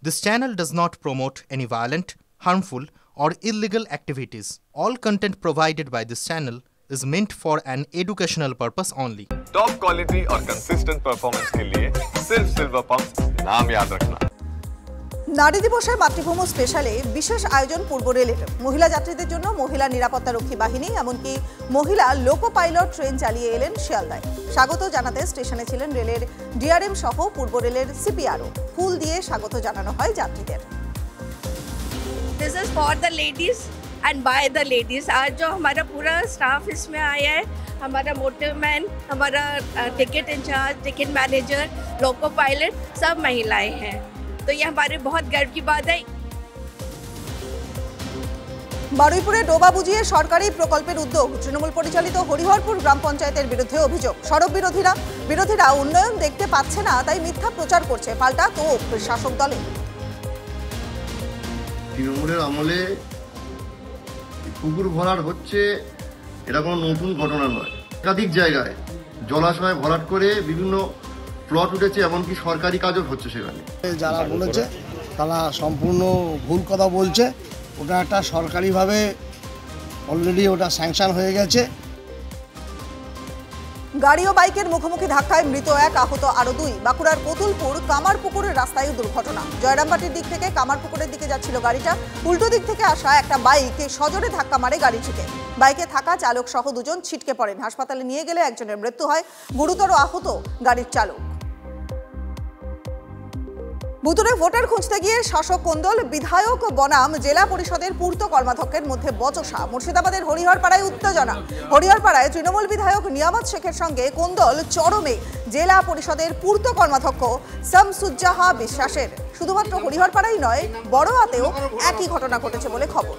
This channel does not promote any violent, harmful, or illegal activities. All content provided by this channel is meant for an educational purpose only. Top quality और consistent performance के लिए सिर्फ silver pump नाम याद रखना। নারী দিবসে মাতৃভূমি স্পেশালে বিশেষ আয়োজন পূর্ব রেলের। মহিলা যাত্রীদের জন্য মহিলা নিরাপত্তারক্ষী বাহিনী এমনকি মহিলা লোকো পাইলট ট্রেন চালিয়ে এলেন শিয়ালদায়। স্বাগত জানাতে স্টেশনে ছিলেন রেলের ডিআরএম সহ পূর্ব রেলের সিপিআরও। ফুল দিয়ে স্বাগত জানানো হয় যাত্রীদের। This is for the ladies and by the ladies। आज जो हमारा पूरा स्टाफ इसमें आया है, हमारा मोटिवमैन, हमारा ticket incharge, ticket manager, loco pilot सब महिलाएं हैं, तो ये हमारे बहुत गर्व की बात है। বারুইপুরে ডোবা বুঝিয়ে সরকারি প্রকল্পের উদ্যোগ। তৃণমূল পরিচালিত হরিহরপুর গ্রাম পঞ্চায়েতের বিরুদ্ধে অভিযোগ। সড়ক বিরোধীরা উন্নয়ন দেখতে পাচ্ছে না, তাই মিথ্যা প্রচার করছে। পাল্টা তোপ শাসক দলে। তৃণমূলের আমলে পুকুর ভরাট হচ্ছে, এটা কোনো নতুন ঘটনা নয়। একাধিক জায়গায় জলাশয় ভরাট করে বিভিন্ন প্লট উঠেছে, এমনকি সরকারি কাজও হচ্ছে সেখানে। যারা বলেছে তারা সম্পূর্ণ ভুল কথা বলছে। ওটা একটা সরকারিভাবে অলরেডি ওটা স্যাংশন হয়ে গেছে। গাড়ি ও বাইকের মুখোমুখি ধাক্কায় মৃত এক, আহত আরো দুই। বাঁকুড়ার কতুলপুর কামারপুকুরের রাস্তায় দুর্ঘটনা। জয়রামবাটির দিক থেকে কামারপুকুরের দিকে যাচ্ছিল গাড়িটা। উল্টো দিক থেকে আসা একটা বাইকে সজোরে ধাক্কা মারে গাড়িটিকে। বাইকে থাকা চালক সহ দুজন ছিটকে পড়েন। হাসপাতালে নিয়ে গেলে একজনের মৃত্যু হয়, গুরুতর আহত গাড়ির চালক। বুতুরে ভোটার খুঁজতে গিয়ে শাসক কোন্দল, বিধায়ক বনাম জেলা পরিষদের পূর্ত কর্মাধ্যক্ষের মধ্যে বচসা। মুর্শিদাবাদের হরিহরপাড়ায় উত্তেজনা। হরিহরপাড়ায় তৃণমূল বিধায়ক নিয়ামত শেখের সঙ্গে কোন্দল চরমে জেলা পরিষদের পূর্ত কর্মাধ্যক্ষ শামসুজ্জাহা বিশ্বাসের। শুধুমাত্র হরিহরপাড়াই নয়, বড়োয়াতেও একই ঘটনা ঘটেছে বলে খবর।